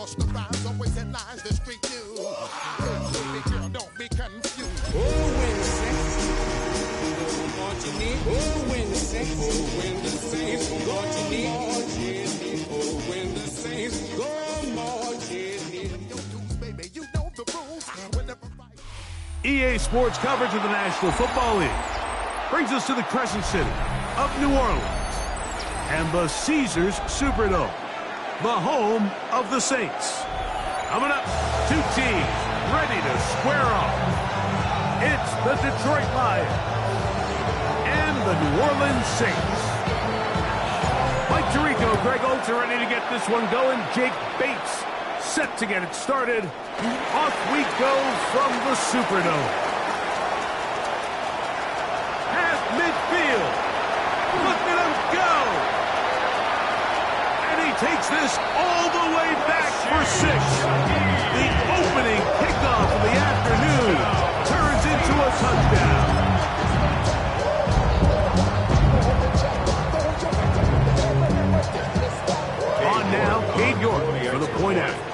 'cause the rhymes always in lines the street news. Baby girl, don't be confused. Oh, when the Saints marching in. Oh, when the Saints marching in. Oh, when the Saints go marching in. Baby, you know the rules. EA Sports coverage of the National Football League brings us to the Crescent City of New Orleans and the Caesars Superdome, the home of the Saints. Coming up, two teams ready to square off. It's the Detroit Lions and the New Orleans Saints. Mike Tirico, Greg Olds are ready to get this one going. Jake Bates set to get it started. Off we go from the Superdome. At midfield. Look at him go. And he takes this all the way back for 6. The opening kickoff of the afternoon turns into a touchdown. On now, Cade York for the point after.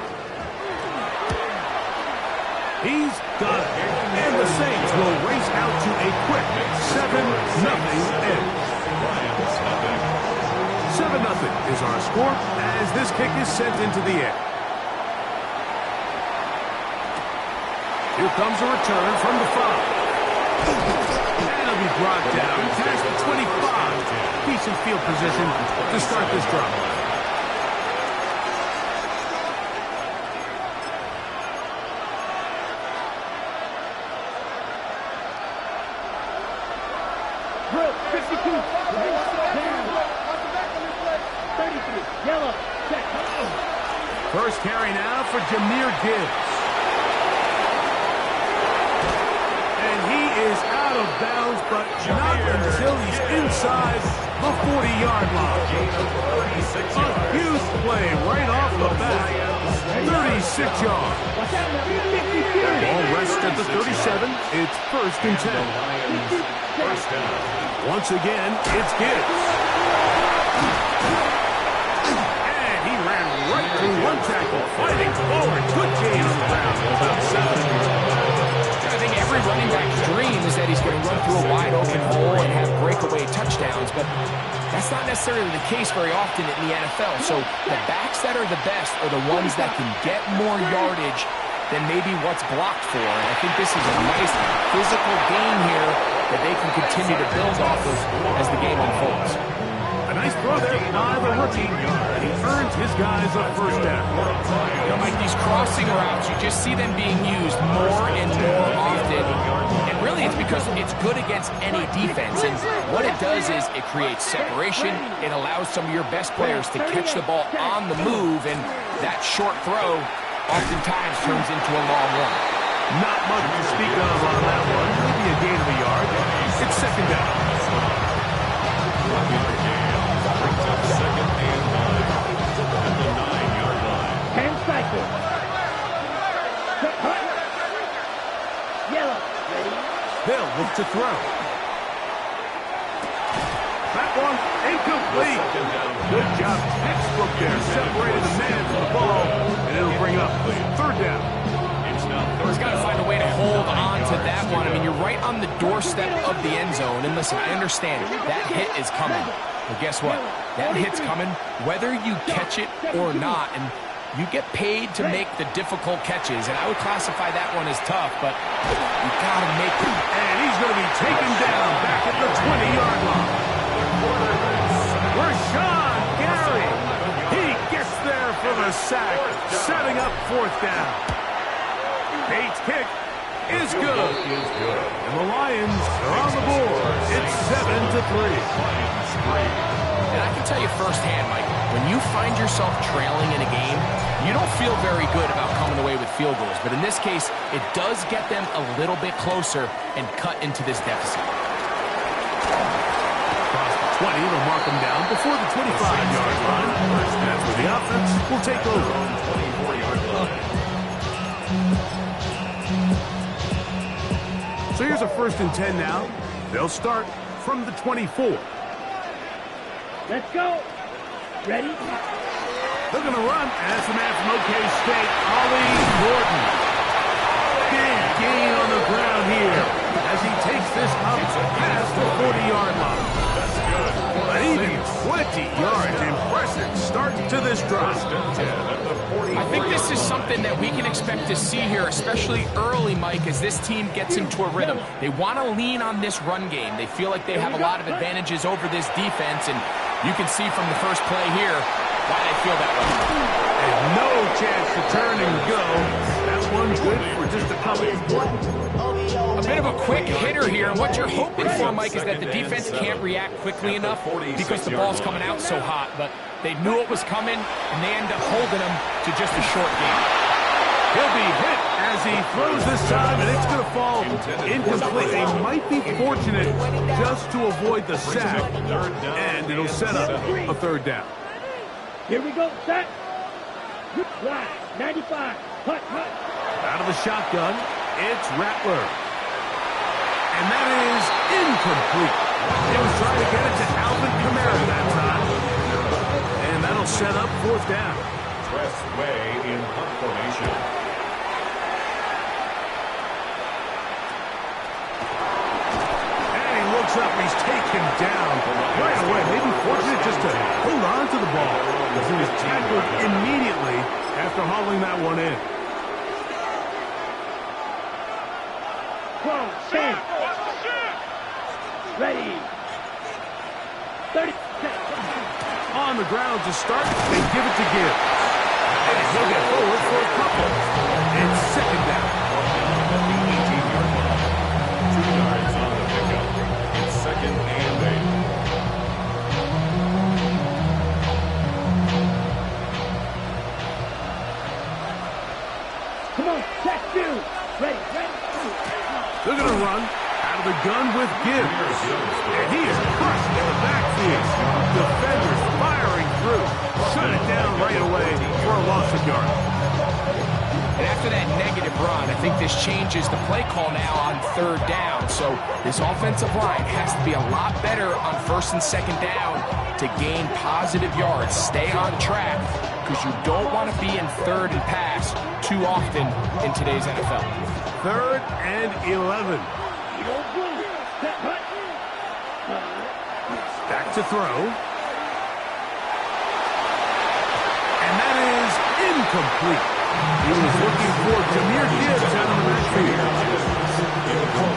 He's got it. And the Saints will race out to a quick 7-0 edge. 7-0 is our score as this kick is sent into the air. Here comes a return from the 5. And it'll be brought down past the 25. Decent field position to start this drive. First carry now for Jahmyr Gibbs. And he is out of bounds, but not until he's inside the 40-yard line. A huge play right off the bat. 36 yards. Ball rests at the 37. It's 1st and 10. Once again, it's Gibbs. Right through one tackle, fighting forward. Good gain on the ground. About 7. I think every running back's dream is that he's going to run through a wide open hole and have breakaway touchdowns, but that's not necessarily the case very often in the NFL. So the backs that are the best are the ones that can get more yardage than maybe what's blocked for. And I think this is a nice physical gain here that they can continue to build off of as the game unfolds. A nice throw there by the rookie. He earns his guys a first down. You know, Mike, these crossing routes, you just see them being used more and more often. And really it's because it's good against any defense. And what it does is it creates separation. It allows some of your best players to catch the ball on the move. And that short throw oftentimes turns into a long one. Not much to speak of on that one. Maybe a gain of a yard. It's 2nd down. Hill looks to throw. That one incomplete. Good job. Textbook there. Separated the man from the ball. And it'll bring up 3rd down. He's got to find a way to hold on to that one. I mean, you're right on the doorstep of the end zone. And listen, I understand that hit is coming. But guess what? That hit's coming whether you catch it or not. And you get paid to make the difficult catches. And I would classify that one as tough, but you got to make it. And he's going to be taken down back at the 20-yard line. Rashawn Gary. He gets there for the sack, setting up 4th down. Bates' kick is good. And the Lions are on the board. It's 7-3. And I can tell you firsthand, Mike, when you find yourself trailing in a game, you don't feel very good about coming away with field goals. But in this case, it does get them a little bit closer and cut into this deficit. Across the 20, they'll mark them down before the 25-yard line. That's where the offense will take over. So here's a 1st and 10 now. They'll start from the 24. Let's go. Ready? Looking to run, and that's the man from OK State, Ollie Gordon. Big gain on the ground here as he takes this up past the 40-yard line. But even 20 yards, impressive start to this drive. I think this is something that we can expect to see here, especially early, Mike, as this team gets into a rhythm. They want to lean on this run game. They feel like they have a lot of advantages over this defense, and you can see from the first play here why they feel that way. And no chance to turn and go. That one's good for just a couple of A bit of a quick hitter here, and what you're hoping for, Mike, is that the defense can't react quickly enough because the ball's coming out so hot. But they knew it was coming, and they end up holding them to just a short game. He'll be hit as he throws this time, and it's going to fall incomplete. They might be fortunate just to avoid the sack, and it'll set up a third down. Here we go, set. Right, 95, hut. Out of the shotgun, it's Rattler. And that is incomplete. He was trying to get it to Alvin Kamara that time. And that'll set up fourth down. Press way in punt formation. And he looks up, he's taken down right away. Maybe fortunate just to hold on to the ball, as he was tackled immediately after hauling that one in. 12, 10. Ready. 30. On the ground to start, they give it to Gibbs. And he'll get forward for a couple. It's second down. 18-yard line. 2 yards on the pickup. It's second and 8. Come on, check 2. Ready. They're going to run out of the gun with Gibbs. And he is crushed in the backfield. Defenders firing through. Shut it down right away for a loss of yards. And after that negative run, I think this changes the play call now on third down. So this offensive line has to be a lot better on first and second down to gain positive yards. Stay on track, because you don't want to be in third and pass too often in today's NFL. Third and 11. Back to throw. And that is incomplete. He was looking for Jahmyr Gibbs out of the backfield.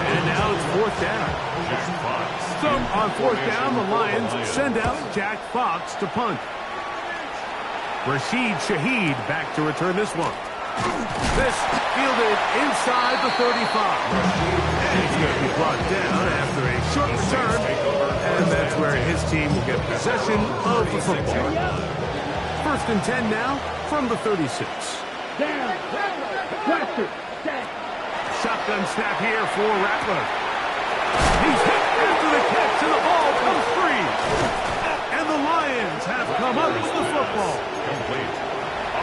And now it's fourth down. So on fourth down, the Lions send out Jack Fox to punt. Rashid Shaheed back to return this one. This fielded inside the 35. And he's going to be brought down after a short return. And that's where his team will get possession of the football. First and 10 now from the 36. Down. Pressure. Shotgun snap here for Rattler. He's hit after the catch, and the ball comes free. And the Lions have come up with the football.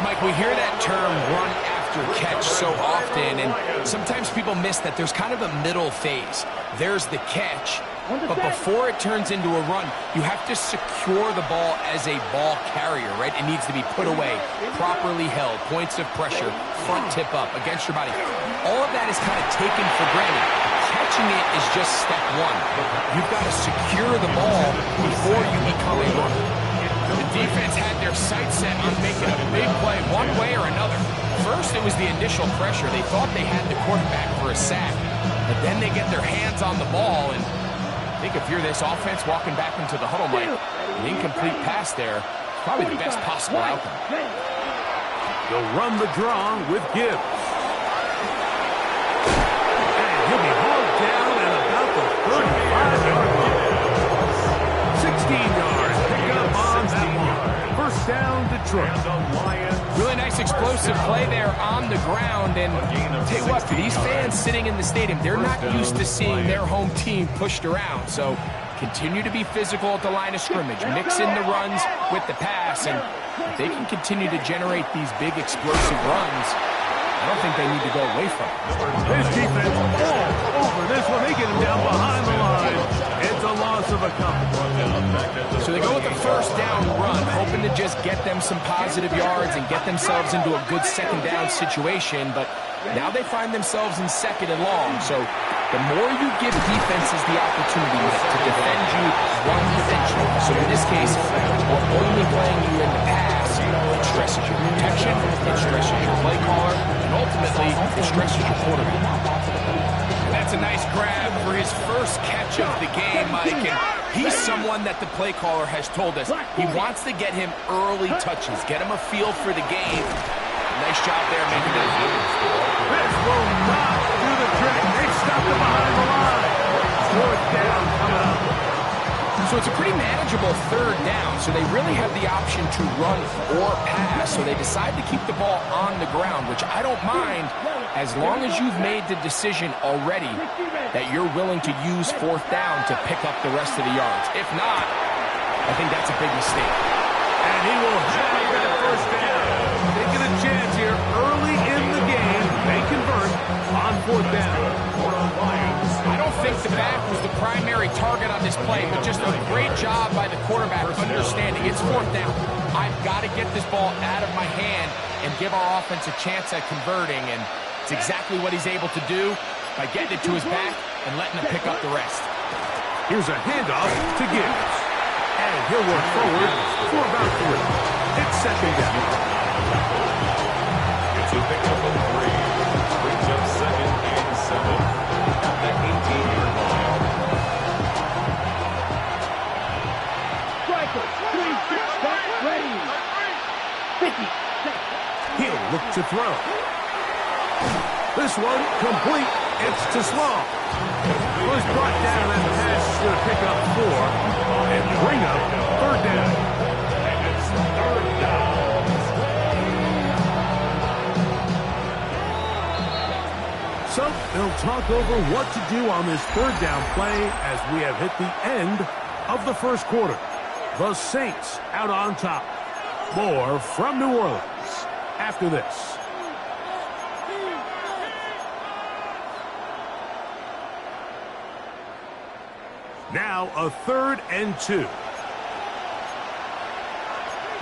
Mike, we hear that term run after catch so often, and sometimes people miss that there's kind of a middle phase. There's the catch, but before it turns into a run, you have to secure the ball as a ball carrier, right? It needs to be put away, properly held, points of pressure, front tip up against your body. All of that is kind of taken for granted. Catching it is just step one. You've got to secure the ball before you become a runner. The defense had their sights set on making a big play one way or another. First, it was the initial pressure. They thought they had the quarterback for a sack, but then they get their hands on the ball, and I think if you're this offense walking back into the huddle, Mike, an incomplete pass there, probably the best possible outcome. They'll run the draw with Gibbs. And he'll be hauled down at about the 35-yard line. 16 yards. Pick up on that one. First down, Detroit. Really nice explosive play there on the ground. And tell you what, for these fans sitting in the stadium, they're not used to seeing their home team pushed around. So continue to be physical at the line of scrimmage. Mix in the runs with the pass. And if they can continue to generate these big explosive runs, I don't think they need to go away from it. His defense all over this one. They get him down behind the line. And It's a loss of a couple. So they go with the first down run, hoping to just get them some positive yards and get themselves into a good second down situation, but now they find themselves in second and long. So the more you give defenses the opportunity to defend you one-dimensionally. So in this case, we're only playing you in the pass. It stresses your protection, it stresses your play caller, and ultimately, it stresses your quarterback. And that's a nice grab for his first catch of the game, Mike. And he's someone that the play caller has told us he wants to get him early touches, get him a feel for the game. Nice job there making that happen. This will not do the trick. They stopped it behind the line. Fourth down coming up. So it's a pretty manageable third down, so they really have the option to run or pass, so they decide to keep the ball on the ground, which I don't mind as long as you've made the decision already that you're willing to use fourth down to pick up the rest of the yards. If not, I think that's a big mistake. And he will have that first down. Taking a chance here early in the game. They convert on fourth down. I don't think the back was the primary target on this play, but just a great job by the quarterback understanding it's fourth down. I've got to get this ball out of my hand and give our offense a chance at converting, and it's exactly what he's able to do by getting it to his back and letting him pick up the rest. Here's a handoff to Gibbs. And he'll work forward for about 3. It's second down. It's a pickup of 3. Brings up second and 7. At the 18-yard line. Striker, 3, 6, back, ready. 50. He'll look to throw. This one complete. It's to Small. Was brought down and the pass is going to pick up 4 and bring up third down. And it's third down. So they'll talk over what to do on this third down play as we have hit the end of the first quarter. The Saints out on top. More from New Orleans after this. Now a 3rd and 2.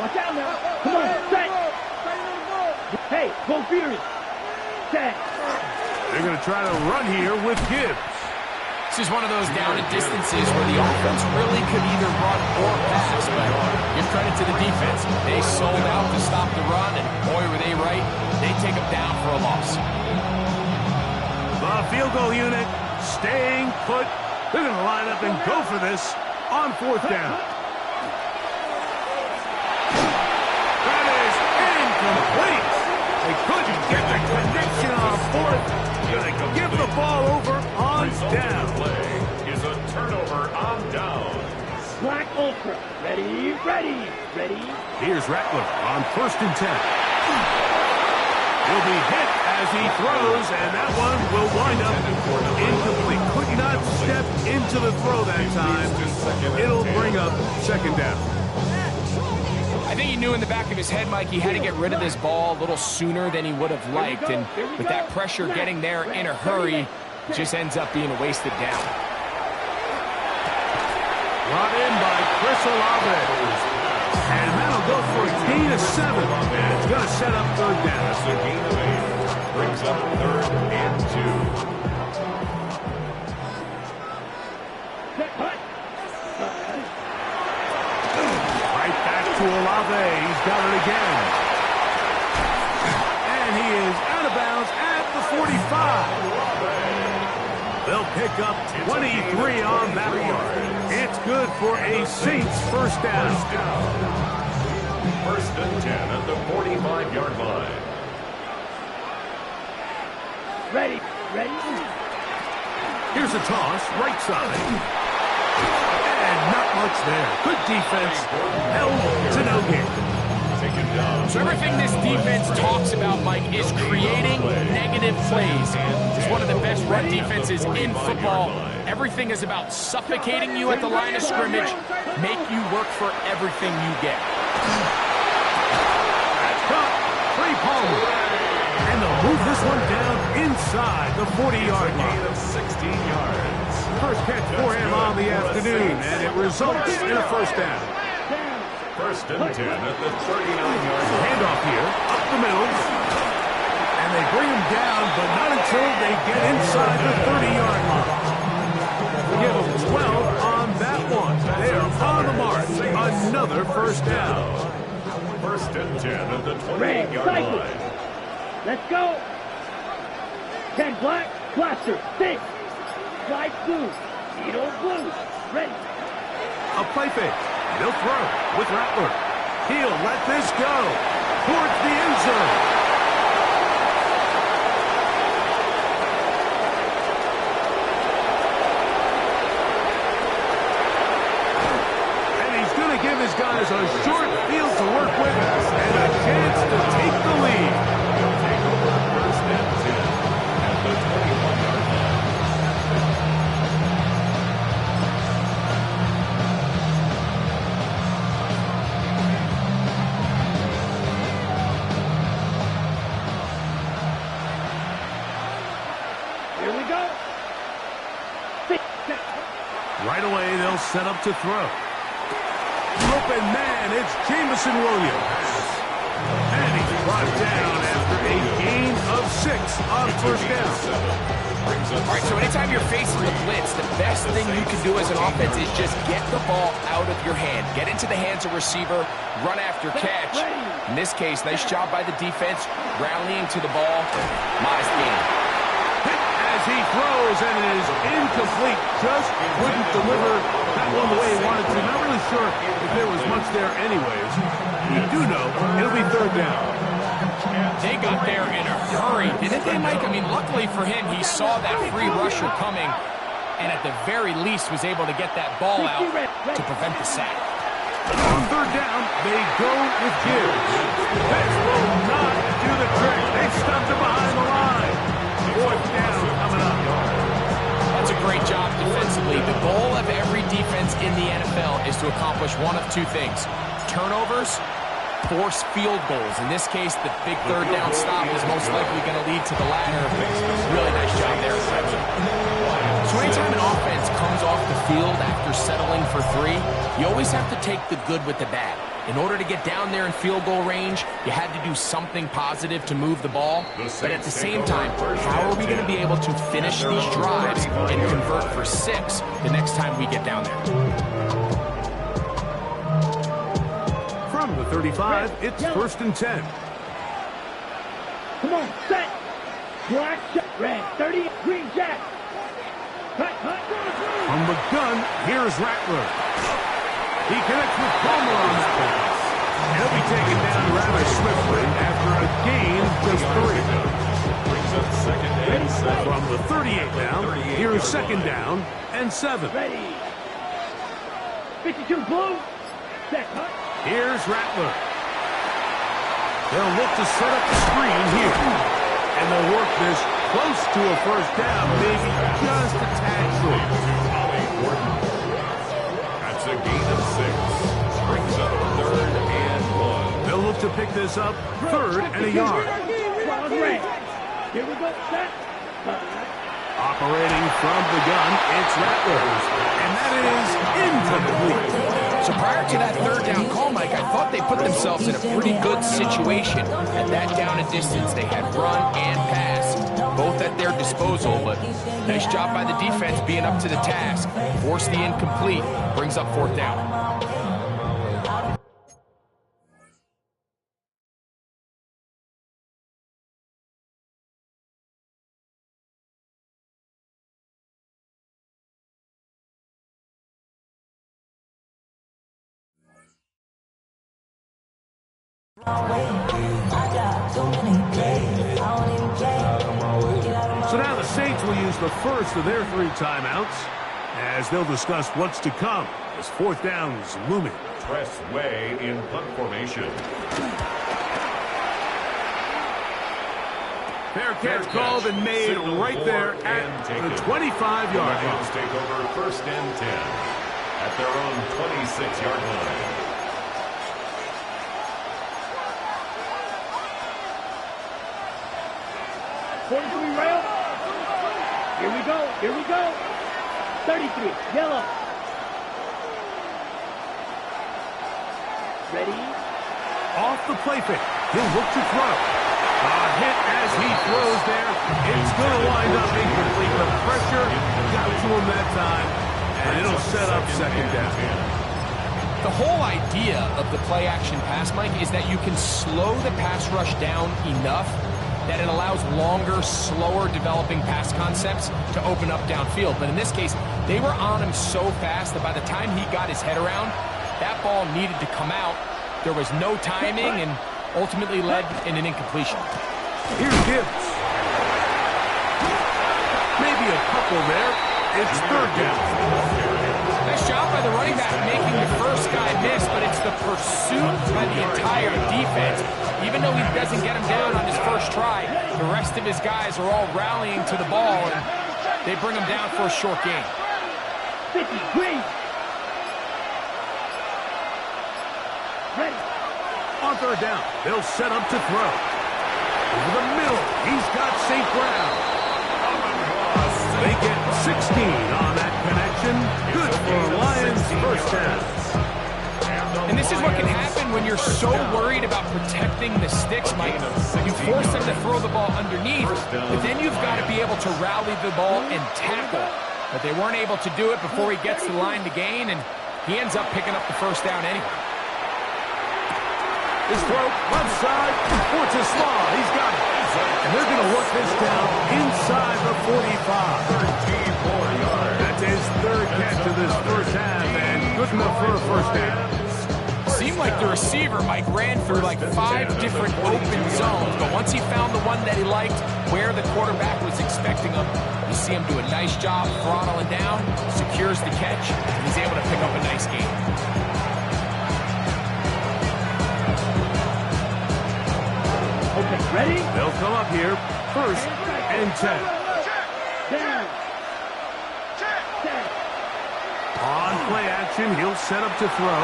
Watch out now. Come on, set. Hey, go furious. Set. They're going to try to run here with Gibbs. This is one of those down and distances where the offense really could either run or pass, but give credit to the defense. They sold out to stop the run, and boy, were they right. They take them down for a loss. The field goal unit staying put. They're going to line up and go for this on fourth down. That is incomplete. They couldn't get the connection on fourth. Going to give the ball over on down. Play is a turnover on down. Black Ultra. Ready, ready, ready. Here's Rattler on 1st and 10. Will be hit as he throws, and that one will wind up incomplete. Could not step into the throw that time. It'll bring up second down. I think he knew in the back of his head, Mike, he had to get rid of this ball a little sooner than he would have liked, and with that pressure getting there in a hurry, it just ends up being a wasted down. Brought in by Chris Olave. And that'll go for a gain of 7. And it's going to set up third down. That's a gain of 8. Brings up 3rd and 2. Right back to Olave. He's got it again. And he is out of bounds at the 45. They'll pick up 23 on that one. It's good for a Saints first down. 1st and 10 at the 45-yard line. Ready, ready. Here's a toss, right side. And not much there. Good defense. Held to no gain. Taken down. So everything this defense talks about, Mike, is creating negative plays. It's one of the best run defenses in football. Everything is about suffocating you at the line of scrimmage, make you work for everything you get. That's caught. Trey Palmer. And they'll move this one down inside the 40-yard line. Gain of 16 yards. first catch for him on the afternoon, and it results in a first down. First and 10 at the 39-yard line. Handoff here, up the middle. And they bring him down, but not until they get inside the 30-yard line. Give them 12 on that one. They are on the mark. Another first down. First and 10 at the 28-yard line. Let's go. 10 black, blaster, 6. Slide blue, needle blue. Ready. A play fake. They'll throw with Rattler. He'll let this go towards the end zone. And he's going to give his guys a short field to work with and a chance to take the lead. He'll take over first and 10 at the 21-yard line. Right away, they'll set up to throw. Open man, it's Jameson Williams. And he's brought down after a gain of 6 on first down. All right, so anytime you're facing the blitz, the best thing you can do as an offense is just get the ball out of your hand. Get into the hands of receiver, run after catch. In this case, nice job by the defense, rallying to the ball. Modest gain. As he throws, and it is incomplete. Just wouldn't deliver that one the way he wanted to. Not really sure if there was much there anyways. You do know it'll be third down. They got there in a hurry, didn't they, Mike? I mean, luckily for him, he saw that free rusher coming, and at the very least was able to get that ball out to prevent the sack. On third down, they go with Gibbs. This will not do the trick. They stuffed him behind the line. Fourth down coming up. That's a great job defensively. The goal of every defense in the NFL is to accomplish one of two things. Turnovers, force field goals. In this case, the big third down stop is most likely going to lead to the latter. Really nice job there. So anytime an offense comes off the field after settling for 3, you always have to take the good with the bad. In order to get down there in field goal range, you had to do something positive to move the ball. But at the same time, how are we going to be able to finish these drives and convert for 6 the next time we get down there? From the 35, it's first and 10. Come on, set. Black, red, 30, green jack. From the gun, here's Rattler. He connects with Palmer on that one. He'll be taken down rather swiftly after a gain of just 3. Brings up second and 7. From the 38 now, here's second down and 7. Ready. 52 blue. Set. Here's Rattler. They'll look to set up the screen here. And they'll work this close to a first down, maybe just a tad short. That's a gain of 6. Brings up third and 1. They'll look to pick this up third and a yard. Here we go, set. Operating from the gun, it's Rattler. And that is incomplete. So prior to that third down call, Mike, I thought they put themselves in a pretty good situation. At that down and distance, they had run and pass, both at their disposal. But nice job by the defense being up to the task. Force the incomplete. Brings up fourth down. So now the Saints will use the first of their 3 timeouts as they'll discuss what's to come as fourth down is looming. Press way in punt formation. Fair catch called and made right there at the 25-yard line. Lions take over first and 10 at their own 26-yard line. Rail. Here we go. Here we go. 33, yellow. Ready? Off the play fake. He'll look to throw. A hit as he throws there. It's going to wind up incomplete. The pressure got to him that time, and it'll set up second down. The whole idea of the play-action pass, Mike, is that you can slow the pass rush down enough that it allows longer, slower developing pass concepts to open up downfield. But in this case, they were on him so fast that by the time he got his head around, that ball needed to come out. There was no timing and ultimately led in an incompletion. Here's Gibbs. Maybe a couple there. It's third down. Nice job by the running back making the first guy miss, but it's the pursuit by the entire defense. Even though he doesn't get him down on his first try, the rest of his guys are all rallying to the ball, and they bring him down for a short gain. 50, green. Ready. On third down, they'll set up to throw. Over the middle, he's got St. Brown. They get 16 on that connection. Good for Lions first down. And this is what can happen when you're so worried about protecting the sticks, Mike. You force them to throw the ball underneath, but then you've got to be able to rally the ball and tackle. But they weren't able to do it before he gets to the line to gain, and he ends up picking up the first down anyway. His throw, left side, towards his slaw. He's got it. And they're going to work this down inside the 45. 34 yards. That's his third catch of this first half, and good enough for a first down. Seemed like the receiver, Mike, ran through like 5 different open zones, but once he found the one that he liked, where the quarterback was expecting him, you see him do a nice job throttling down, secures the catch, and he's able to pick up a nice gain. Okay, ready? They'll come up here, first and 10. Down. Set. On play action, he'll set up to throw.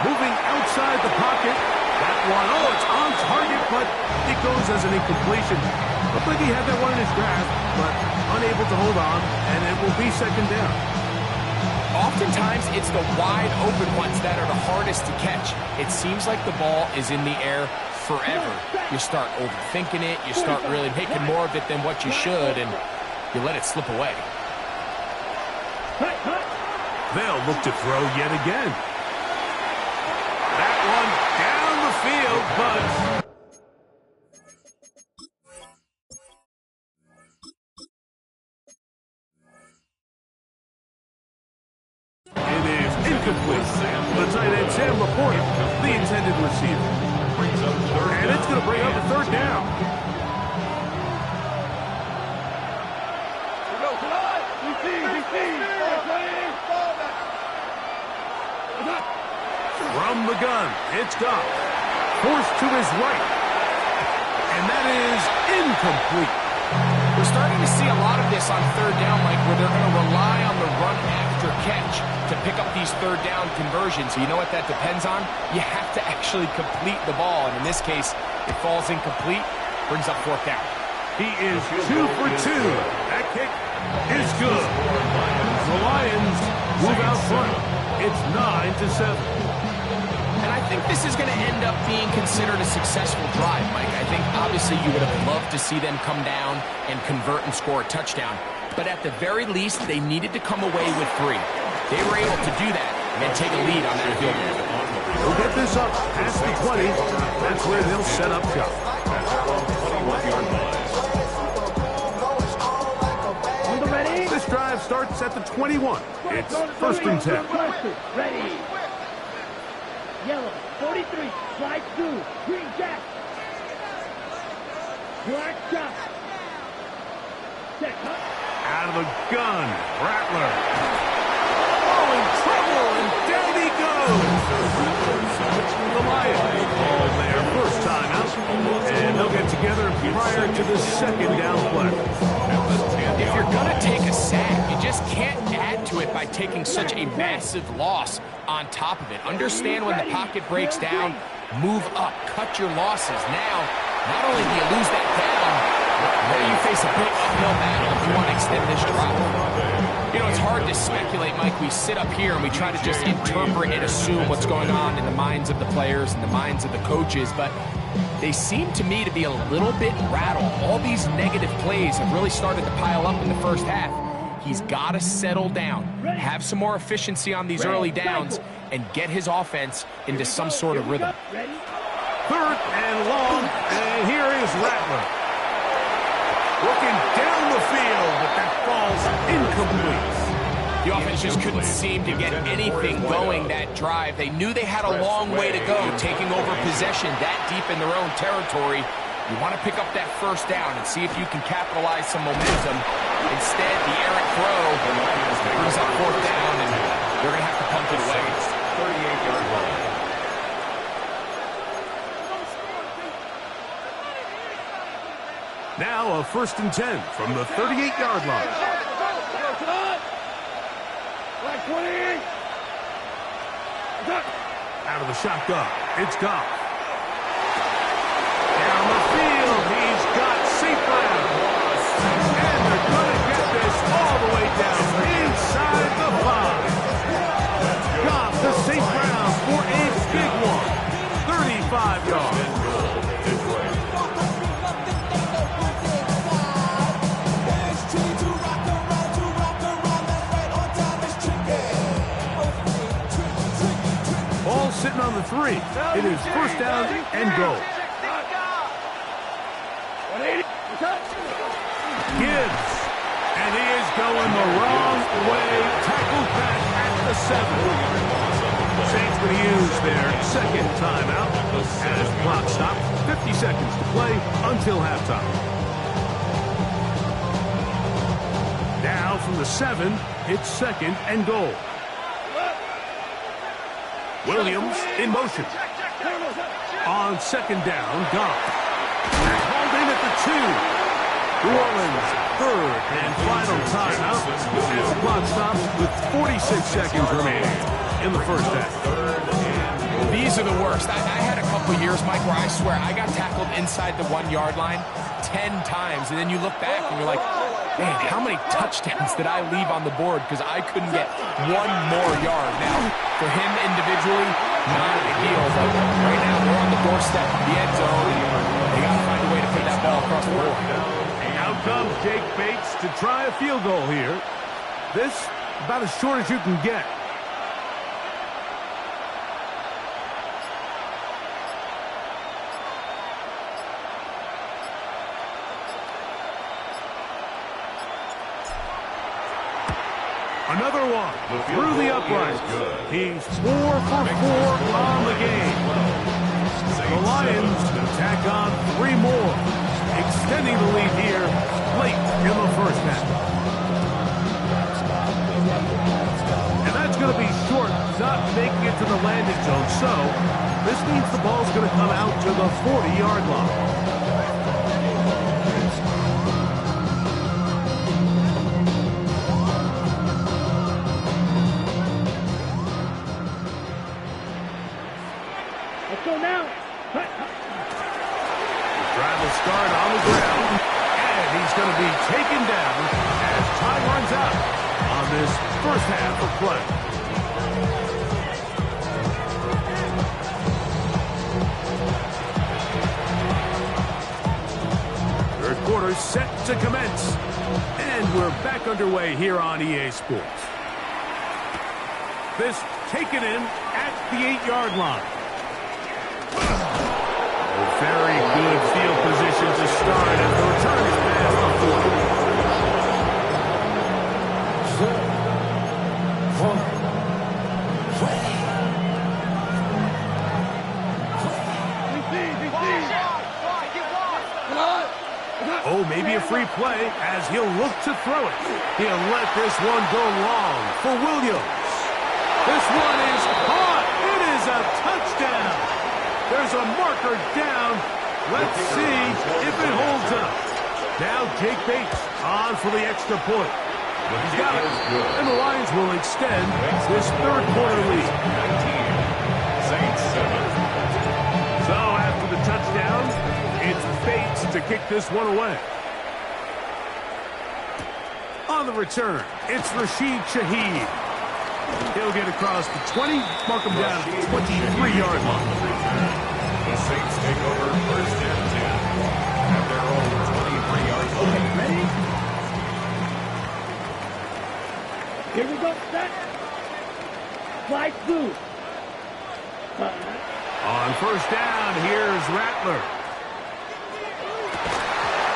Moving outside the pocket. That one, oh, it's on target, but it goes as an incompletion. Looked like he had that one in his grasp, but unable to hold on, and it will be second down. Oftentimes, it's the wide open ones that are the hardest to catch. It seems like the ball is in the air forever. You start overthinking it, you start really making more of it than what you should, and you let it slip away. They'll look to throw yet again. That one down the field, but it is incomplete. The tight end, Sam Laporta, the intended receiver. And it's going to bring up a third down. From the gun, it's Goff. Forced to his right. And that is incomplete. We're starting to see a lot of this on third down, Mike, where they're going to rely on the run after catch to pick up these third down conversions. So you know what that depends on? You have to actually complete the ball. And in this case, it falls incomplete, brings up fourth down. He is 2 for 2. That kick is good. The Lions move out front. It's 9-7. And I think this is going to end up being considered a successful drive, Mike. I think obviously you would have loved to see them come down and convert and score a touchdown. But at the very least, they needed to come away with 3. They were able to do that and take a lead on that field goal. They'll get this up past the 20. That's where they'll set up shop. This drive starts at the 21. It's first and 10. Ready. Yellow, 43, slide through, green jack. Black jack. Set, Out of the gun, Rattler. Oh, in trouble, and down he goes. The Lions ball there, first time out. And they'll get together prior to the second down play. If you're going to take a sack, you just can't add to it by taking such a massive loss on top of it. Understand when the pocket breaks down, move up, cut your losses. Now, not only do you lose that down, what do you think face a big uphill battle if you want to extend this drive. You know, it's hard to speculate, Mike. We sit up here and we try to just interpret and assume what's going on in the minds of the players and the minds of the coaches, but they seem to me to be a little bit rattled. All these negative plays have really started to pile up in the first half. He's got to settle down, have some more efficiency on these early downs, and get his offense into some sort of rhythm. Third and long, and here is Rattler. Looking down the field, but that falls incomplete. The offense just couldn't seem to get anything going that drive. They knew they had a long way to go, taking over possession that deep in their own territory. You want to pick up that first down and see if you can capitalize some momentum. Instead, the errant throw brings up fourth down, and they're going to have to punt it away. 38-yard line. Now a 1st and 10 from the 38-yard line. Out of the shotgun, it's Goff. Down the field, he's got St. Brown. And they're going to get this all the way down inside the 5. Goff to St. Brown for a big one. 35 yards. Ball sitting on the 3. It is first down and goal. Gibbs, and he is going the wrong way. Tackled back at the 7. Saints going to use their second timeout as the clock stops. 50 seconds to play until halftime. Now from the 7, it's second and goal. Williams in motion. On second down, Goff. Hauled in at the 2. New Orleans, third and final timeout. As the clock stops with 46 seconds remaining in the first half. These are the worst. I had a couple years, Mike, where I swear I got tackled inside the 1-yard line 10 times, and then you look back and you're like, man, how many touchdowns did I leave on the board because I couldn't get one more yard? Now, for him individually, not ideal, but right now they're on the doorstep of the end zone, and they got to find a way to put that ball across the board. Out comes Jake Bates to try a field goal here. This, about as short as you can get. Another one through the uprights. He's 4 for 4 on the game. The Lions tack on 3 more, extending the lead here late in the first half. And that's going to be short, not making it to the landing zone. So this means the ball's going to come out to the 40-yard line. Go now. Drive start on the ground, and he's going to be taken down as time runs out on this first half of play. Third quarter set to commence, and we're back underway here on EA Sports. This taken in at the 8-yard line. Very good field position to start as the return is past the 40. Oh, maybe a free play as he'll look to throw it. He'll let this one go long for Williams. This one is caught. It is a touchdown. There's a marker down. Let's see if it holds up. Now Jake Bates on for the extra point. He's got it. And the Lions will extend this third quarter lead. Saints 7. So after the touchdown, it's Bates to kick this one away. On the return, it's Rashid Shaheed. He'll get across the 20, mark him down at the 23-yard line. The Saints take over first and 10 at their own 23-yard line. Okay, ready? Here we go, set. Slide through. On first down, here's Rattler.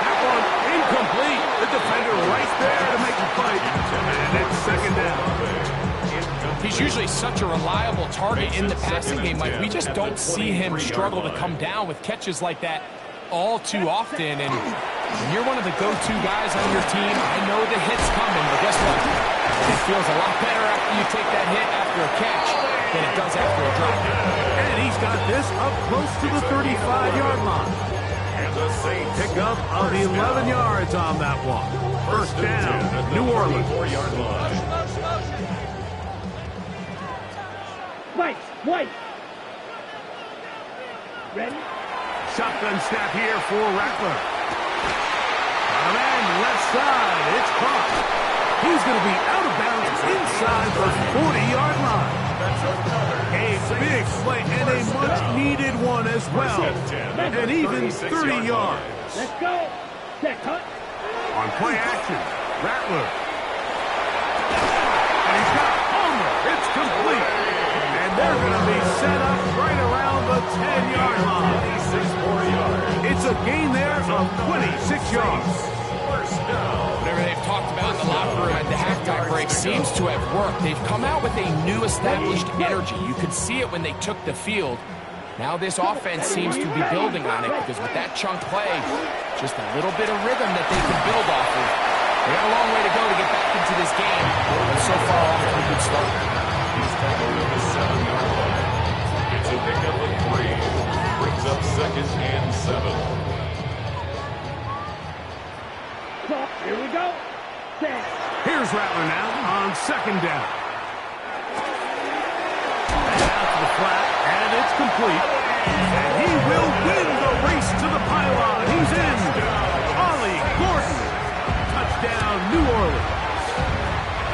That one incomplete. The defender right there to make the fight. And it's second down. He's usually such a reliable target in the passing game, Mike. We just don't see him struggle to come down with catches like that all too often. And when you're one of the go-to guys on your team, I know the hit's coming, but guess what? It feels a lot better after you take that hit after a catch than it does after a drop. And he's got this up close to the 35-yard line. And the Saints Pick up of 11 yards on that one. First down, New Orleans. 4-yard line. White. Ready? Shotgun snap here for Rattler. And then left side, it's caught. He's going to be out of bounds inside the 40-yard line. A big play and a much-needed one as well. And even 30 yards. Let's go. Set, cut. On play action, Rattler. And he's got Homer. It's complete. And they're going to be set up right around the 10-yard line. It's a gain there of 26 yards. Whatever they've talked about in the locker room at the halftime break seems to have worked. They've come out with a new established energy. You could see it when they took the field. Now this offense seems to be building on it because with that chunk play, just a little bit of rhythm that they can build off of. They got a long way to go to get back into this game, but so far off to a good start. He's tackled at the 7-yard line. It's a pickup of 3. Brings up second and 7. Here we go. Set. Here's Rattler now on second down. And out to the flat, and it's complete. And he will win the race to the pylon. He's in. Ollie Gordon. Touchdown, New Orleans.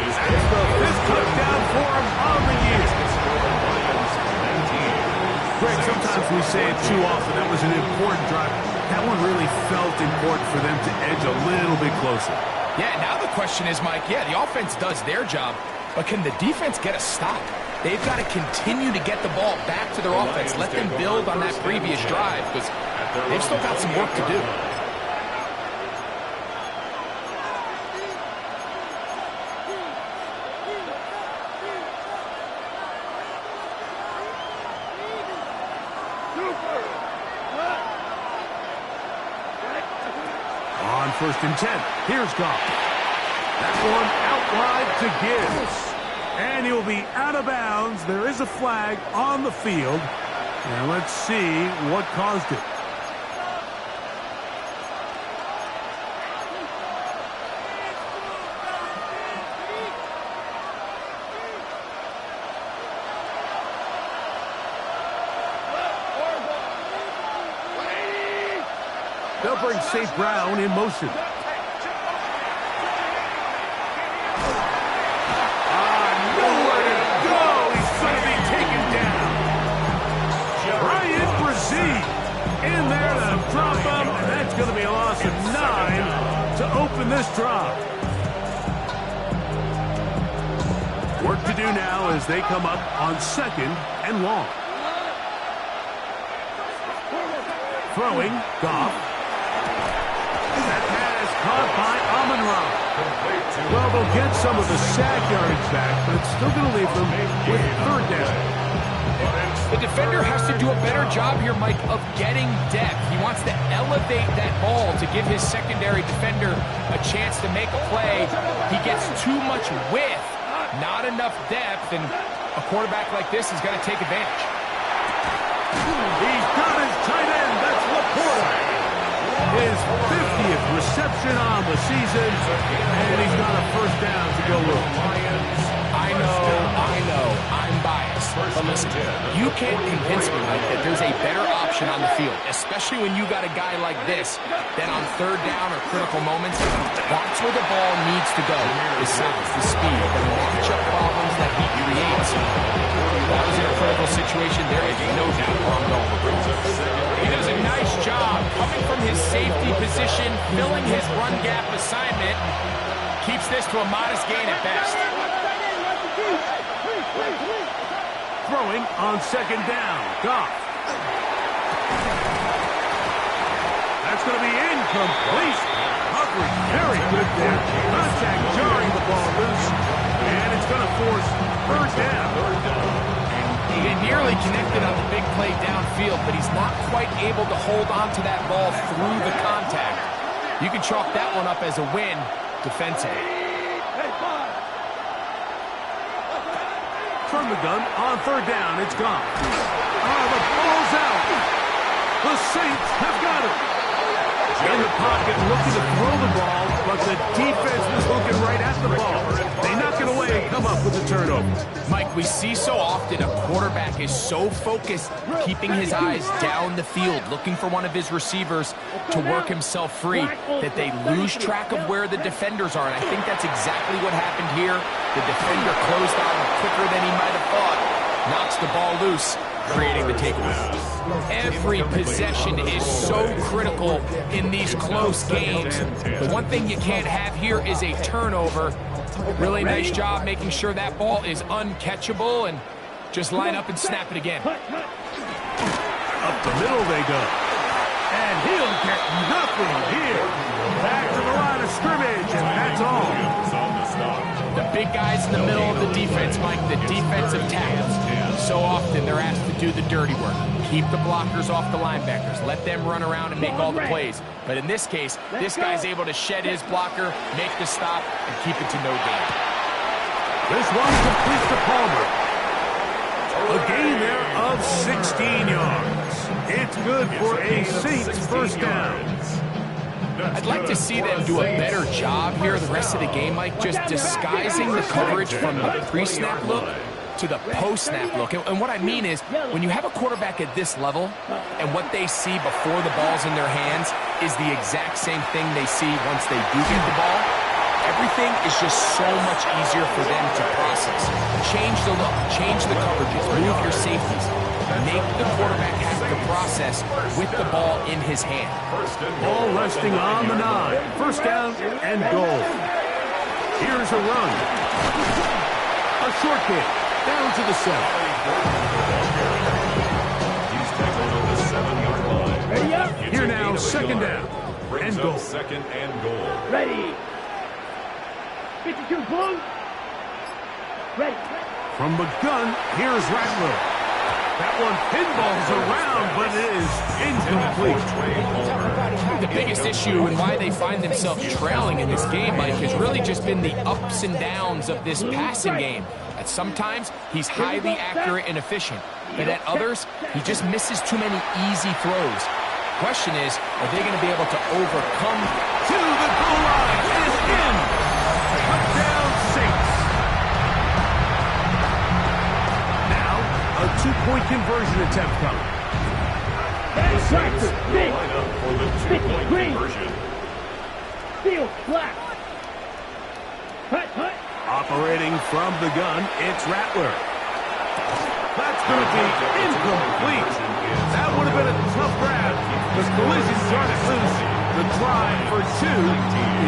That's the 5th touchdown for him on the year. Greg, sometimes we say it too often. That was an important drive. That one really felt important for them to edge a little bit closer. Yeah, now the question is, Mike, the offense does their job, but can the defense get a stop? They've got to continue to get the ball back to their offense. Let them build on that previous drive because they've still got some work to do. On first and 10, here's Goff. That one out wide to Gibbs. And he'll be out of bounds. There is a flag on the field. And let's see what caused it. They'll bring St. Brown in motion. Nowhere to go. He's going to be taken down. Ryan Brzee in there to drop him, and that's going to be a loss of 9 to open this drive. Work to do now as they come up on second and long. Throwing, Goff. That pass caught by Amon-Ra. Well, they'll get some of the sack yardage back, but it's still going to leave them with third down. The defender has to do a better job here, Mike, of getting depth. He wants to elevate that ball to give his secondary defender a chance to make a play. He gets too much width, not enough depth, and a quarterback like this is going to take advantage. He's got his tight end. That's Laporta. His 50th reception on the season, and he's got a first down to go with. I know, I'm biased. But listen, you can't convince me, Mike, that there's a better option on the field, especially when you got a guy like this, that on third down or critical moments, that's where the ball needs to go, the size, the speed, the matchup problems that he creates. That was in a critical situation. There is no doubt where I'm going with it. He does a nice job coming from his safety position, filling his run gap assignment, keeps this to a modest gain at best. Throwing on second down. Goff. That's going to be incomplete. Coverage very good there. Contact jarring the ball loose. And it's going to force third down. He nearly connected on the big play downfield, but he's not quite able to hold on to that ball through the contact. You can chalk that one up as a win defensively. From the gun on third down, it's gone. Oh, the ball's out. The Saints have got it. In the pocket, looking to throw the ball, but the defense was looking right at the ball. They knock it away and come up with a turnover. Mike, we see so often a quarterback is so focused, keeping his eyes down the field, looking for one of his receivers to work himself free, that they lose track of where the defenders are. And I think that's exactly what happened here. The defender closed out quicker than he might have thought, knocks the ball loose, creating the takeaway. Every possession is so critical in these close games. The one thing you can't have here is a turnover. Really nice job making sure that ball is uncatchable, and just line up and snap it again. Up the middle they go. And he'll get nothing here. Back to the line of scrimmage, and that's all. The big guys in the middle of the defense, Mike, the defensive tackles. So often they're asked to do the dirty work. Keep the blockers off the linebackers. Let them run around and make all the plays. But in this case, this guy's able to shed his blocker, make the stop, and keep it to no gain. This one completes to Palmer. A gain there of 16 yards. It's good for a Saints first down. I'd like to see them do a better job here the rest of the game, Mike, just disguising the coverage from the pre-snap look to the post-snap look. And what I mean is, when you have a quarterback at this level, and what they see before the ball's in their hands is the exact same thing they see once they do get the ball, everything is just so much easier for them to process. Change the look, change the coverages, move your safeties. Make the quarterback have to process with the ball in his hand. Ball resting on the 9. First down and goal. Here's a run. A short kick down to the 7. He's tackled at the 7-yard line. Here now, second down and goal. Second and goal. Ready. 52 blue. Ready. From the gun, here's Rattler. That one pinballs around, but it is incomplete. The biggest issue and why they find themselves trailing in this game, Mike, has really just been the ups and downs of this passing game. At sometimes, he's highly accurate and efficient, but at others, he just misses too many easy throws. Question is, are they going to be able to overcome? To the goal line is in. Touchdown Saints. Now, a 2-point conversion attempt coming. Saints line up for the 2-point conversion. Field flat. Hut. Operating from the gun, it's Rattler. That's going to be incomplete. That would have been a tough grab. The collision got it loose. The try for 2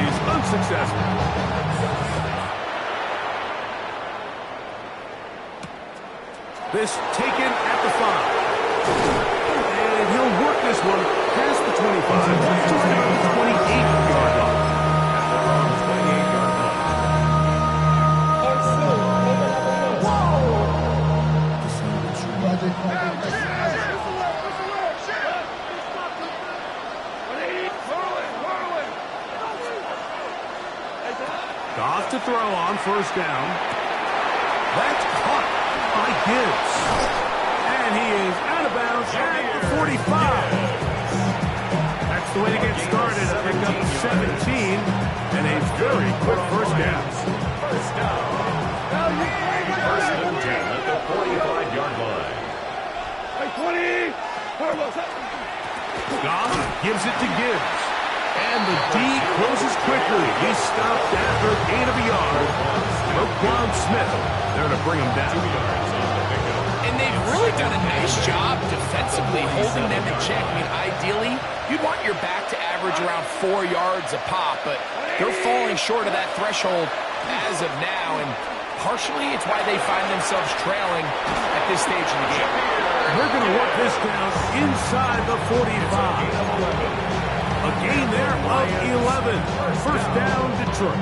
is unsuccessful. This taken at the 5. And he'll work this one past the 25 to the 28-yard line. Goff to throw on first down. That's caught by Gibbs. And he is out of bounds at the 45. That's the way to get started. A pickup of 17 and a very quick first down. First and 10 at the 45-yard line. 20. Goff gives it to Gibbs. And the D closes quickly. He's stopped after a gain of a yard. Roquan Smith there to bring him down. And they've really done a nice job defensively holding them in check. I mean, ideally, you'd want your back to average around 4 yards a pop, but they're falling short of that threshold as of now, and partially it's why they find themselves trailing at this stage in the game. They're going to work this down inside the 45. A gain there of 11. First down, Detroit.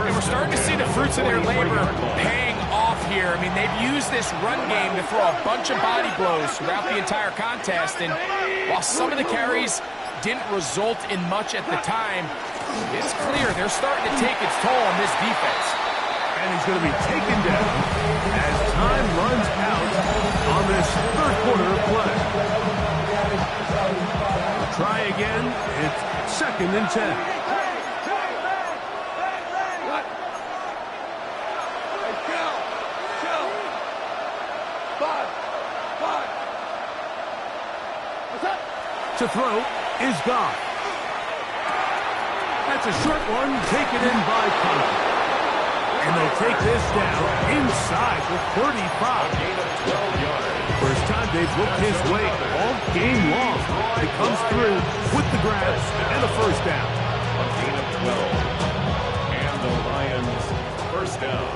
And we're starting to see the fruits of their labor paying off here. I mean, they've used this run game to throw a bunch of body blows throughout the entire contest, and while some of the carries didn't result in much at the time, it's clear they're starting to take its toll on this defense. And he's going to be taken down as time runs out on this third quarter of play. Try again. It's second and 10. To throw is Goff. That's a short one taken in by Conklin. And they'll take this down inside the 35. Gain of 12 yards. First time they've looked his way all game long. He comes through with the grab and the first down. A gain of 12. And the Lions first down.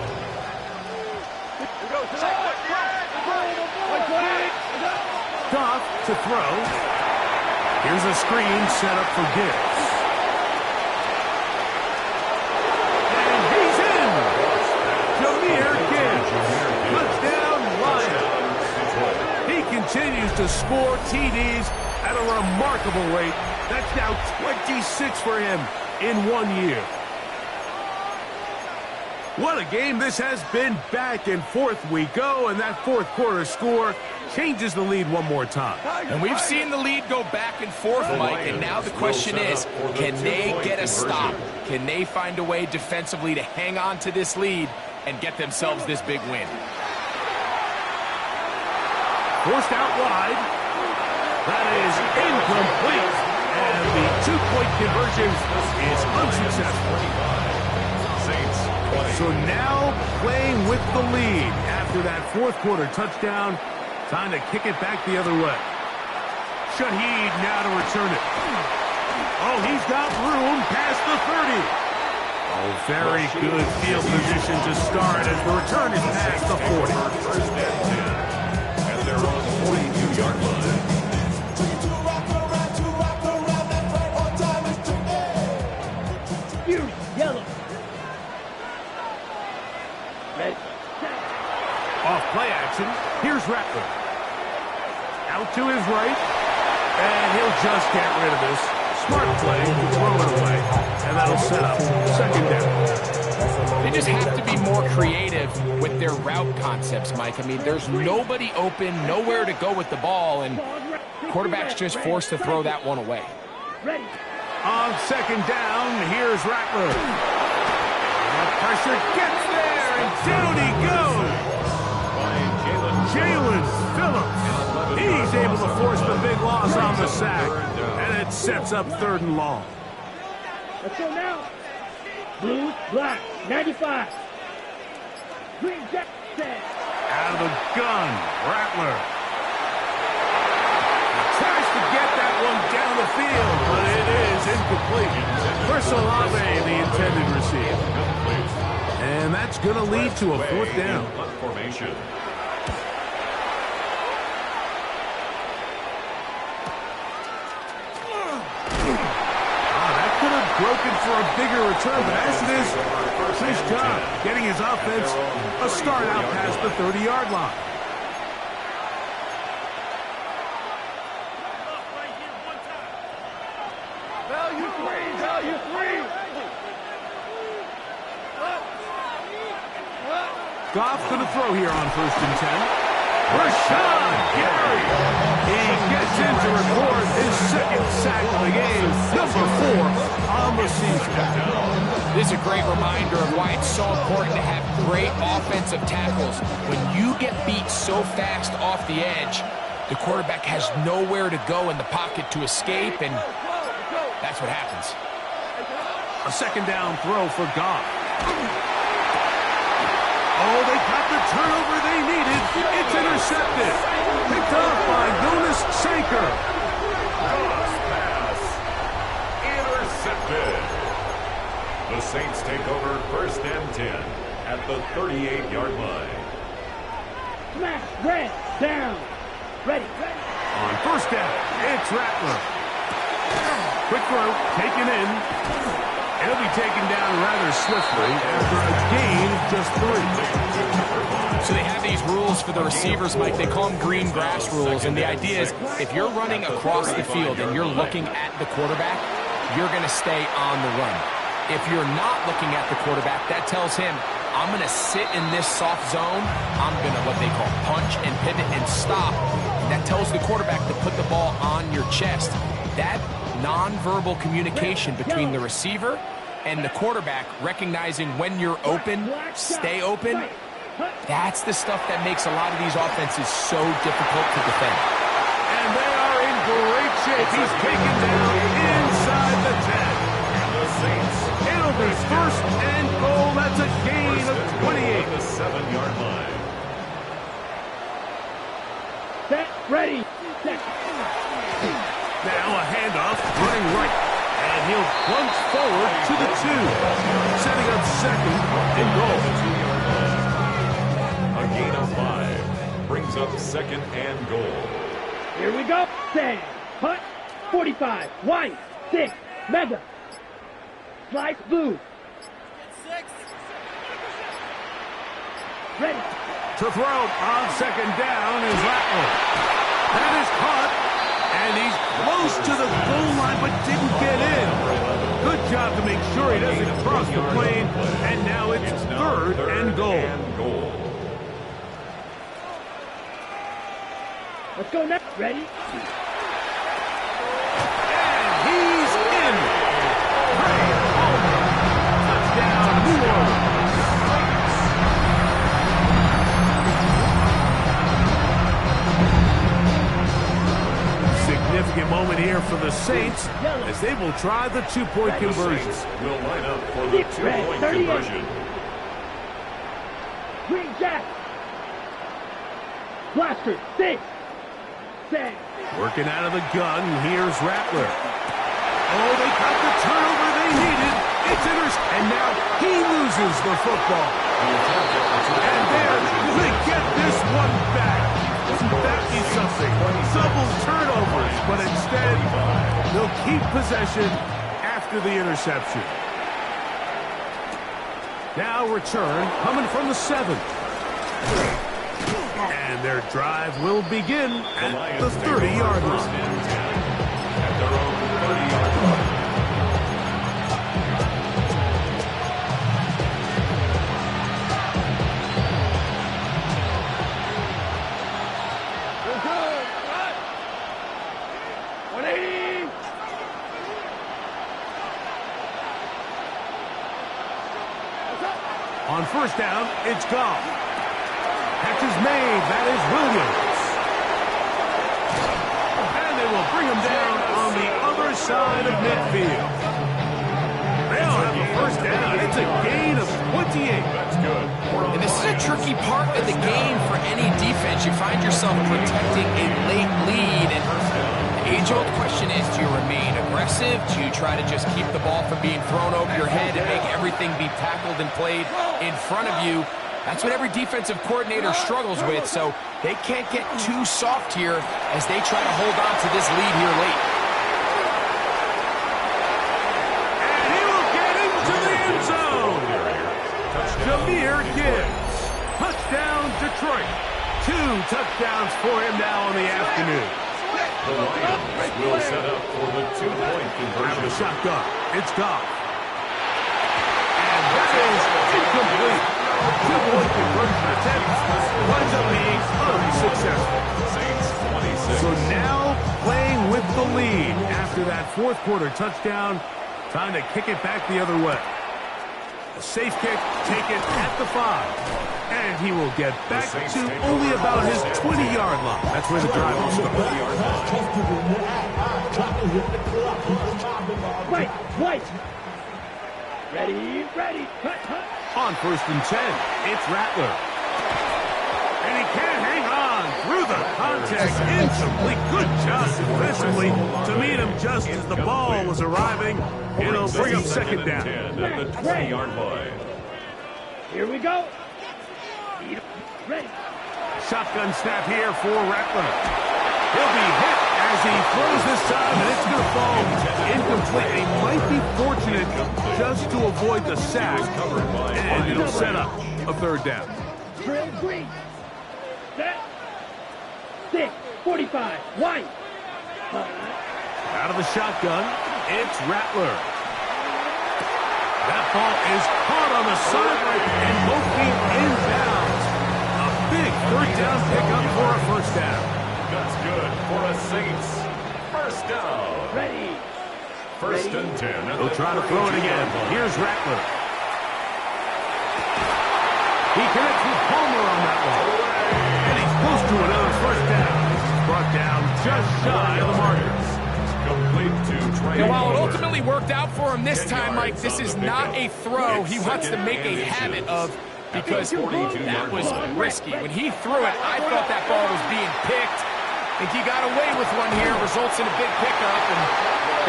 Goff to throw. Here's a screen set up for Gibbs. And he's in! Jahmyr Gibbs. Touchdown, Lions. He continues to score TDs at a remarkable rate. That's now 26 for him in 1 year. What a game this has been. Back and forth we go, and that fourth quarter score changes the lead one more time. And we've seen the lead go back and forth, Mike, and now the question is, can they get a stop? Can they find a way defensively to hang on to this lead and get themselves this big win? Forced out wide. That is incomplete. And the two-point conversion is unsuccessful. So now playing with the lead after that fourth quarter touchdown. Time to kick it back the other way. Shaheed now to return it. Oh, he's got room past the 30. Oh, very good field position to start as the return is past the 40. First and 10. And they're on the 42-yard line. Fury, yellow. Ready. Off play action, here's Rattler. Out to his right, and he'll just get rid of this. Smart play to throw it away, and that'll set up second down. They just have to be more creative with their route concepts, Mike. I mean, there's nobody open, nowhere to go with the ball, and quarterback's just forced to throw that one away. Ready. On second down, here's Rattler. And pressure gets there, and down he goes. Jalen Phillips. He's able to force the big loss on the sack, and it sets up third and long. Let's go now. Blue, black, 95. Green jacket. Out of the gun, Rattler. Tries to get that one down the field, but it is incomplete. Chris Olave, the intended receiver. And that's going to lead to a fourth down. Formation. Broken for a bigger return, but as it is, nice job getting his offense a start out past the 30-yard line. Value three. Goff going to throw here on first and 10. Rashawn Gary. He gets in to record his second sack of the game, number 4 on the season. This is a great reminder of why it's so important to have great offensive tackles. When you get beat so fast off the edge, the quarterback has nowhere to go in the pocket to escape, and that's what happens. A second down throw for Goff. Oh, they got the turnover they needed. It's intercepted. Picked up by Jonas Sanker. Pass. Intercepted. The Saints take over 1st and 10 at the 38-yard line. Smash, red, down. Ready. On 1st down, it's Rattler. Quick throw, taken in. It'll be taken down rather swiftly after a gain of just 3. So they have these rules for the receivers, Mike. They call them green grass rules, and the idea is if you're running across the field and you're looking at the quarterback, you're going to stay on the run. If you're not looking at the quarterback, that tells him, I'm going to sit in this soft zone. I'm going to what they call punch and pivot and stop. That tells the quarterback to put the ball on your chest. That nonverbal communication between the receiver and the quarterback, recognizing when you're open, stay open, that's the stuff that makes a lot of these offenses so difficult to defend. And they are in great shape. He's taken down inside the 10. It'll be 1st and goal. That's a gain of 28. The 7-yard line. Set, ready, set. Now a handoff, running right. And he'll plunge forward to the 2. Setting up 2nd and goal. A gain of 5 brings up 2nd and goal. Here we go. Stand. Punt. 45. White. 6. Mega. Slice blue. 6. Ready. To throw on 2nd down is Rattler. That is caught. And he's close to the goal line but didn't get in. Good job to make sure he doesn't cross the plane. And now it's 3rd and goal. Let's go next. Ready. And he's in. Great over. Touchdown, New Orleans. Significant moment here for the Saints as they will try the 2-point conversion. Will line up for the 2-point conversion. Green Jack. Blaster. 6. 7. Working out of the gun, here's Rattler. Oh, they got the turnover they needed. It's intercepted, and now he loses the football. And they're going to get this one back. Wouldn't that be something? Double turnovers, but instead, they'll keep possession after the interception. Now return, coming from the 7. And their drive will begin at the 30-yard line. At their own 30-yard line. On 1st down, it's Goff. Catch is made. That is Williams. And they will bring him down on the other side of midfield. They'll have a 1st down. It's a gain of 28. That's good. And this is a tricky part of the game for any defense. You find yourself protecting a late lead, and the age-old question is, do you remain aggressive? Do you try to just keep the ball from being thrown over your head and make everything be tackled and played in front of you? That's what every defensive coordinator struggles with, so they can't get too soft here as they try to hold on to this lead here late. And he will get into the end zone. Jahmyr Gibbs. Touchdown, Detroit. 2 touchdowns for him now in the afternoon. The Lions will set up for the 2-point Have a conversion. shotgun. It's Goff. And that is incomplete. 2-point conversion attempt winds up being unsuccessful. Saints 26. So now playing with the lead after that 4th quarter touchdown, trying to kick it back the other way. A safe kick taken at the 5. And he will get back to only about his 20-yard line. That's where the drive will start. Right. Ready. Cut. On 1st and 10, it's Rattler. And he can't hang on through the contact. Incomplete. Good job defensively to meet him just as the ball was arriving. It'll bring up 2nd down. At the 20-yard line. Here we go. Ready. Shotgun snap here for Rattler. He'll be hit as he throws this time, and it's going to fall incomplete. He might be fortunate just to avoid the sack, and it'll set up a 3rd down. Drill green. Set. 6. 45. White. Out of the shotgun, it's Rattler. That ball is caught on the sideline, and both feet inbounds. A big 3rd down pickup for a 1st down. That's good for a Saints. 1st down. Ready. 1st and 10. He'll try to throw it again. Here's Rattler. He connects with Palmer on that one. And he's close to another 1st down. Brought down just shy of the markers. Complete to Trey. And while it ultimately worked out for him this time, Mike, this is not a throw he wants to make a habit of, because that was risky. When he threw it, I thought that ball was being picked. I think he got away with one here, results in a big pickup, and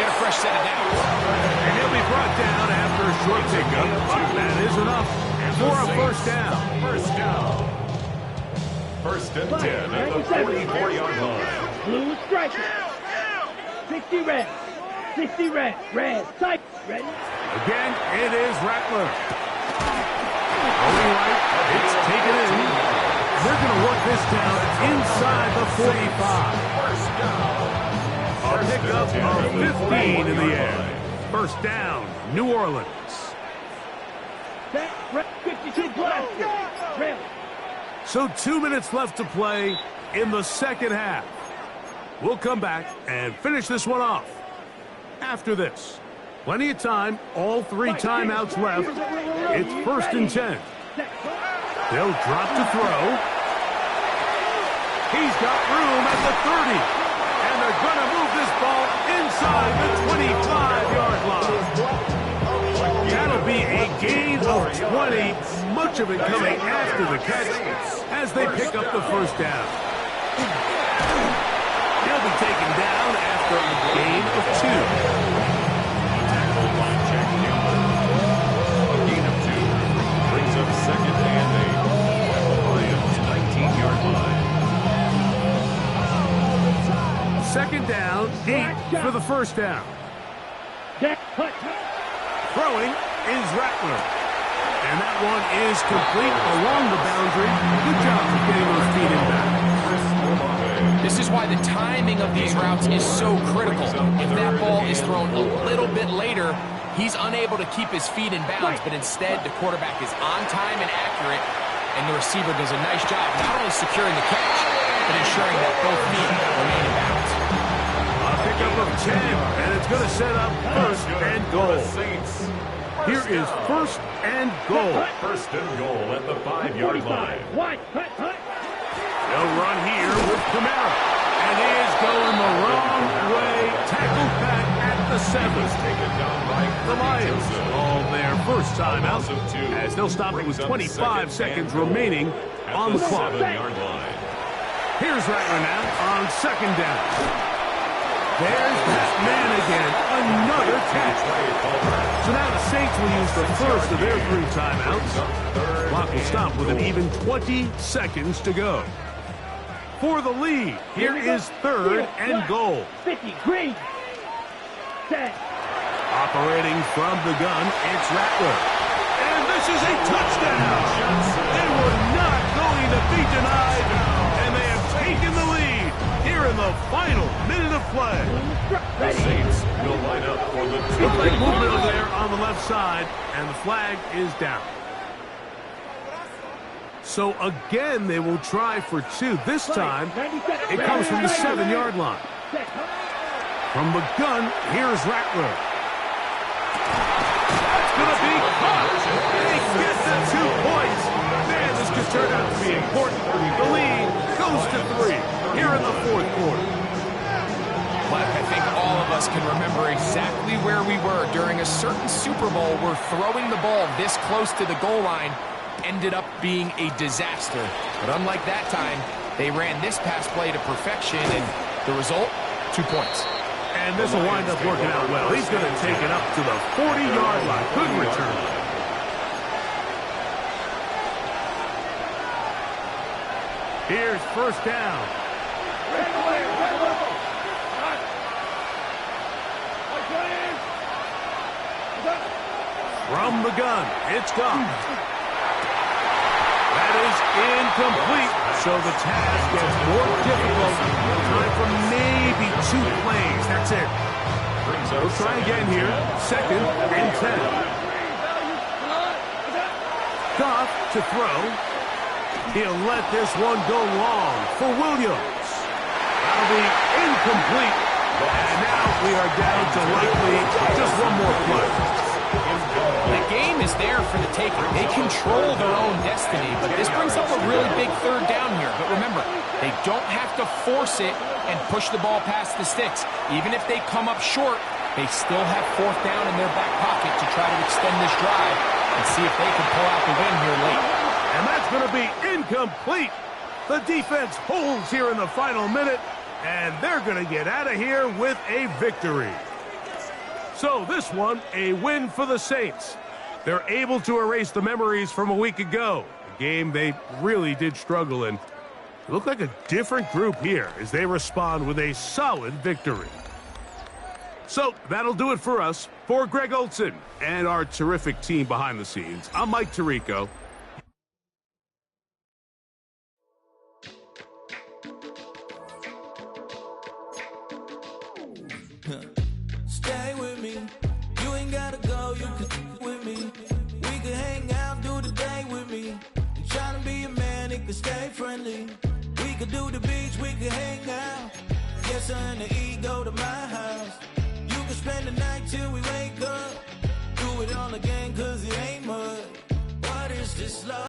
get a fresh set of downs. And he'll be brought down after a short pickup. That is enough for a 1st down. 1st down. 1st and 10 at the 44-yard line. Blue striker. 60 red. 60 red. Red. Sight. Ready. Again, it is Rattler. Going right. It's taken in. They're going to work this down inside the 45. 1st down. A pickup of 15 in the air. 1st down, New Orleans. Set. 52 blaster. Trail. So 2 minutes left to play in the 2nd half. We'll come back and finish this one off after this. Plenty of time, all 3 timeouts left. It's 1st and 10. They'll drop to throw. He's got room at the 30. And they're going to move this ball inside the 25-yard line. That'll be a gain of 20. Much of it coming after the catch as they pick up the 1st down. He'll be taken down after a gain of 2. Tackled by Jack Newman. A gain of 2. Brings up 2nd and 8 at the Lions' 19-yard line. 2nd down, 8 for the 1st down. Throwing is Rattler. And that one is complete along the boundary. Good job of getting those feet in back. This is why the timing of these routes is so critical. If that ball is thrown a little bit later, he's unable to keep his feet in bounds, but instead the quarterback is on time and accurate, and the receiver does a nice job not only securing the catch, but ensuring that both feet remain in bounds. A pickup of 10, and it's going to set up 1st and goal. Here is 1st and goal. 1st and goal at the 5-yard line. They'll run here with Kamara. And he is going the wrong way. Tackled back at the 7. Taken down by The Lions call their 1st timeout as they'll stop it with 25 seconds remaining on the clock. 7-yard line. Here's Rattler now on 2nd down. There's that man again. Another catch. So now the Saints will use the 1st of their 3 timeouts. Clock will stop with an even 20 seconds to go. For the lead, here is 3rd and goal. 50 green. Set. Operating from the gun, it's Rattler. And this is a touchdown. They were not going to be denied, and they have taken the lead here in the final minute of play. The Saints will line up for the Looks like movement over there on the left side, and the flag is down. So again, they will try for 2. This time, it comes from the 7-yard line. From the gun, here's Rattler. That's going to be caught. turned out to be important. The lead goes to 3 here in the fourth quarter. But I think all of us can remember exactly where we were during a certain Super Bowl where throwing the ball this close to the goal line ended up being a disaster. But unlike that time, they ran this pass play to perfection, and the result, 2 points. And this will wind up working out well. He's going to take it up to the 40-yard line. Good return. Here's first down. From the gun, it's gone. That is incomplete, so the task gets more difficult. Time for maybe 2 plays. That's it. We'll try again here. 2nd and 10. Goff to throw. He'll let this one go long for Williams. That'll be incomplete. And now we are down to likely just one more play. The game is there for the taking. They control their own destiny, but this brings up a really big 3rd down here. But remember, they don't have to force it and push the ball past the sticks. Even if they come up short, they still have 4th down in their back pocket to try to extend this drive and see if they can pull out the win here late. And that's going to be incomplete. The defense holds here in the final minute, and they're going to get out of here with a victory. So this one, a win for the Saints. They're able to erase the memories from a week ago, a game they really did struggle in. They look like a different group here as they respond with a solid victory. So that'll do it for us. For Greg Olsen and our terrific team behind the scenes, I'm Mike Tirico. Stay with me. You ain't gotta go, you can with me. We can hang out, do the day with me. You tryna be a man, it can stay friendly. We could do the beach, we can hang out. Yes, her and the E go to my house. You can spend the night till we wake up. Do it all again, cause it ain't much. What is this love?